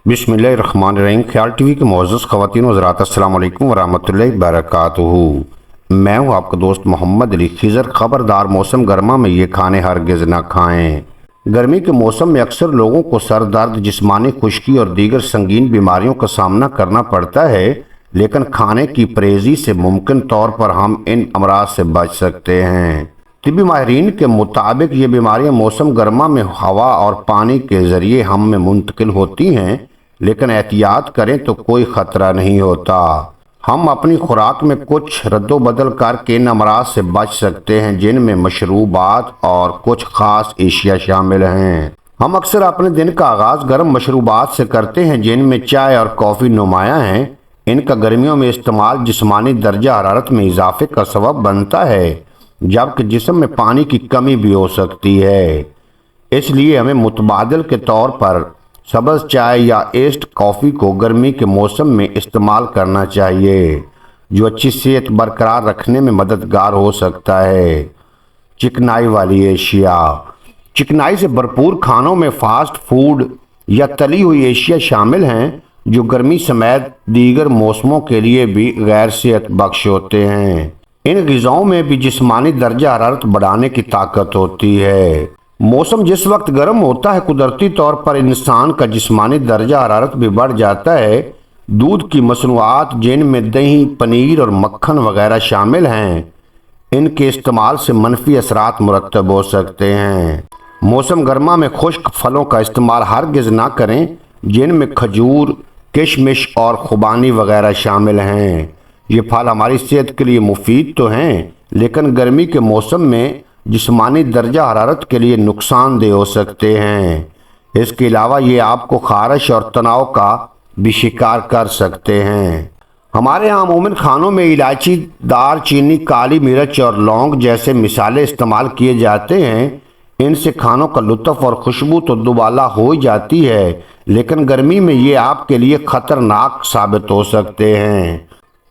बिस्मिल्लाहिर्रहमानिर्रहीम। ख्याल टीवी के मुअज़्ज़ज़ ख़वातीन व हज़रात, अस्सलाम वालेकुम वरहमतुल्लाहि वबरकातुहू। मैं हूँ आपका दोस्त मोहम्मद अली खिज़र। ख़बरदार, मौसम गर्मा में ये खाने हरगिज़ ना खाएँ। गर्मी के मौसम में अक्सर लोगों को सर दर्द, जिस्मानी खुश्की और दीगर संगीन बीमारियों का सामना करना पड़ता है, लेकिन खाने की परहेज़ी से मुमकिन तौर पर हम इन अमराज से बच सकते हैं। तिब्बी माहिरीन के मुताबिक ये बीमारियां मौसम गर्मा में हवा और पानी के ज़रिए हम में मुंतकिल होती हैं, लेकिन एहतियात करें तो कोई ख़तरा नहीं होता। हम अपनी खुराक में कुछ रद्दोबदल करके इन अमराज से बच सकते हैं, जिनमें मशरूबात और कुछ ख़ास एशिया शामिल हैं। हम अक्सर अपने दिन का आगाज़ गर्म मशरूबात से करते हैं, जिनमें चाय और कॉफ़ी नुमायाँ हैं। इनका गर्मियों में इस्तेमाल जिस्मानी दर्जा हरारत में इजाफे का सबब बनता है, जबकि जिस्म में पानी की कमी भी हो सकती है। इसलिए हमें मुतबादिल के तौर पर सब्ज़ चाय या एस्ड कॉफ़ी को गर्मी के मौसम में इस्तेमाल करना चाहिए, जो अच्छी सेहत बरकरार रखने में मददगार हो सकता है। चिकनाई वाली एशिया। चिकनाई से भरपूर खानों में फास्ट फूड या तली हुई एशिया शामिल हैं, जो गर्मी समेत दीगर मौसमों के लिए भी गैर सेहत बख्श होते हैं। इन ग़िज़ाओं में भी जिस्मानी दर्जा हरारत बढ़ाने की ताकत होती है। मौसम जिस वक्त गर्म होता है, कुदरती तौर पर इंसान का जिस्मानी दर्जा हरारत भी बढ़ जाता है। दूध की मसनूआत, जिनमें दही, पनीर और मक्खन वगैरह शामिल हैं, इनके इस्तेमाल से मनफी असरात मुरतब हो सकते हैं। मौसम गर्मा में खुश्क फलों का इस्तेमाल हरगिज़ ना करें, जिनमें खजूर, किशमिश और खुबानी वगैरह शामिल हैं। ये फल हमारी सेहत के लिए मुफीद तो हैं, लेकिन गर्मी के मौसम में जिस्मानी दर्जा हरारत के लिए नुकसानदेह हो सकते हैं। इसके अलावा ये आपको खारिश और तनाव का भी शिकार कर सकते हैं। हमारे यहाँ अमूमन खानों में इलायची, दालचीनी, काली मिर्च और लौंग जैसे मिसाले इस्तेमाल किए जाते हैं। इनसे खानों का लुत्फ़ और खुशबू तो दुबाला हो ही जाती है, लेकिन गर्मी में ये आपके लिए ख़तरनाक साबित हो सकते हैं।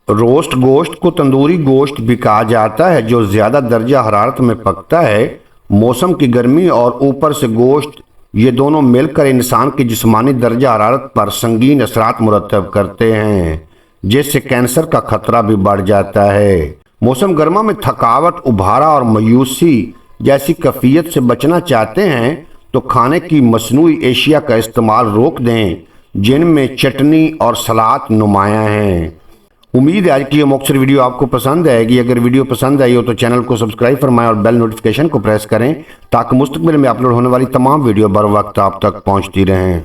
रोस्ट गोश्त को तंदूरी गोश्त भी कहा जाता है, जो ज़्यादा दर्जा हरारत में पकता है। मौसम की गर्मी और ऊपर से गोश्त, ये दोनों मिलकर इंसान की जिस्मानी दर्जा हरारत पर संगीन असरात मुरतब करते हैं, जिससे कैंसर का खतरा भी बढ़ जाता है। मौसम गर्मा में थकावट, उभारा और मायूसी जैसी कैफियत से बचना चाहते हैं तो खाने की मसनूई एशिया का इस्तेमाल रोक दें, जिनमें चटनी और सलाद नुमायाँ हैं। उम्मीद है आज की ये मुख्तसर वीडियो आपको पसंद आएगी। अगर वीडियो पसंद आई हो तो चैनल को सब्सक्राइब फरमाएं और बेल नोटिफिकेशन को प्रेस करें, ताकि मुस्तकबिल में अपलोड होने वाली तमाम वीडियो बर वक्त आप तक पहुंचती रहें।